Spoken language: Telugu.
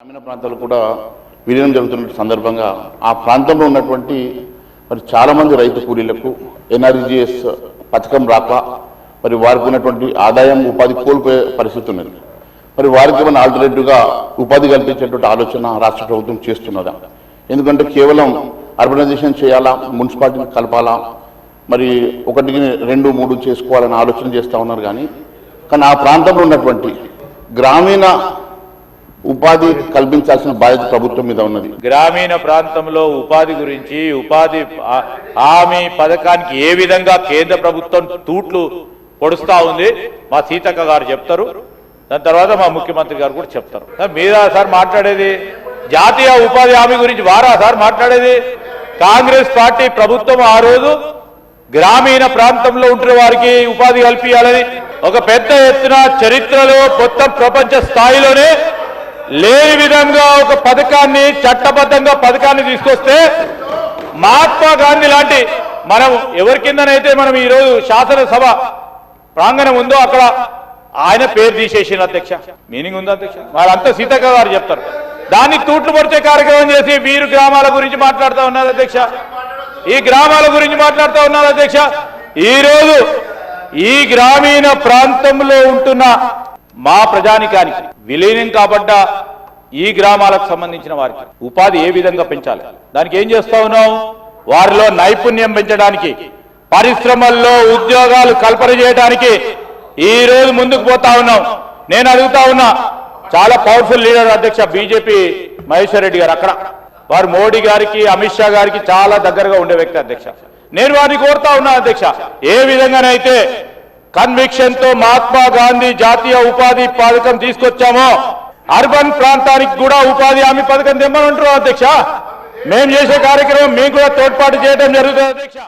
గ్రామీణ ప్రాంతాలు కూడా విలీనం జరుగుతున్న సందర్భంగా ఆ ప్రాంతంలో ఉన్నటువంటి మరి చాలామంది రైతు కూలీలకు ఎన్ఆర్జీఎస్ పథకం రాక మరి వారికి ఉన్నటువంటి ఆదాయం ఉపాధి కోల్పోయే పరిస్థితి ఉన్నది. మరి వారికి ఏమైనా ఆల్టర్నేటివ్గా ఉపాధి కల్పించేటువంటి ఆలోచన రాష్ట్ర ప్రభుత్వం చేస్తున్నదా? ఎందుకంటే కేవలం అర్బనైజేషన్ చేయాలా, మున్సిపాలిటీని కలపాలా, మరి 1, 2, 3 చేసుకోవాలని ఆలోచన చేస్తూ ఉన్నారు. కానీ ఆ ప్రాంతంలో ఉన్నటువంటి గ్రామీణ ఉపాధి కల్పించాల్సిన బాధ్యత ప్రభుత్వం మీద ఉన్నది. గ్రామీణ ప్రాంతంలో ఉపాధి గురించి, ఉపాధి హామీ పథకానికి ఏ విధంగా కేంద్ర ప్రభుత్వం తూట్లు పొడుస్తా ఉంది మా సీతక్క గారు చెప్తారు. దాని తర్వాత మా ముఖ్యమంత్రి గారు కూడా చెప్తారు. మీరా సార్ మాట్లాడేది? జాతీయ ఉపాధి హామీ గురించి వారా సార్ మాట్లాడేది? కాంగ్రెస్ పార్టీ ప్రభుత్వం ఆ రోజు గ్రామీణ ప్రాంతంలో ఉంటున్న వారికి ఉపాధి కల్పించాలని ఒక పెద్ద ఎత్తున చరిత్రలో మొత్తం ప్రపంచ స్థాయిలోనే లేని విధంగా ఒక పథకాన్ని, చట్టబద్ధంగా పథకాన్ని తీసుకొస్తే మహాత్మా గాంధీ లాంటి మనం ఎవరి కిందనైతే మనం ఈరోజు శాసనసభ ప్రాంగణం ఉందో అక్కడ ఆయన పేరు తీసేసిన అధ్యక్ష. మీనింగ్ ఉందా అధ్యక్ష? వాళ్ళంతా సీతక్క గారు చెప్తారు. దాన్ని తూట్లు పొడిచే కార్యక్రమం చేసి వీరు గ్రామాల గురించి మాట్లాడుతూ ఉన్నారు అధ్యక్ష. ఈ గ్రామాల గురించి మాట్లాడుతూ ఉన్నారు అధ్యక్ష. ఈరోజు ఈ గ్రామీణ ప్రాంతంలో ఉంటున్న మా ప్రజానికానికి విలీనం కాబట్ట ఈ గ్రామాలకు సంబంధించిన వారికి ఉపాధి ఏ విధంగా పెంచాలి, దానికి ఏం చేస్తా ఉన్నాం? వారిలో నైపుణ్యం పెంచడానికి, పరిశ్రమల్లో ఉద్యోగాలు కల్పన చేయడానికి ఈ రోజు ముందుకు పోతా ఉన్నాం. నేను అడుగుతా ఉన్నా, చాలా పవర్ఫుల్ లీడర్ అధ్యక్ష బీజేపీ మహేశ్వర్ రెడ్డి గారు. అక్కడ వారు మోడీ గారికి, అమిత్ షా గారికి చాలా దగ్గరగా ఉండే వ్యక్తి అధ్యక్ష. నేను వారిని కోరుతా ఉన్నా అధ్యక్ష, ఏ విధంగానైతే కన్విక్షన్ తో మహాత్మా గాంధీ జాతీయ ఉపాధి పథకం తీసుకొచ్చామో అర్బన్ ప్రాంతానికి కూడా ఉపాధి హామీ పథకం తెమ్మని అంటున్నాం అధ్యక్ష. మేము చేసే కార్యక్రమం మేము కూడా తోడ్పాటు చేయడం జరుగుతుంది అధ్యక్ష.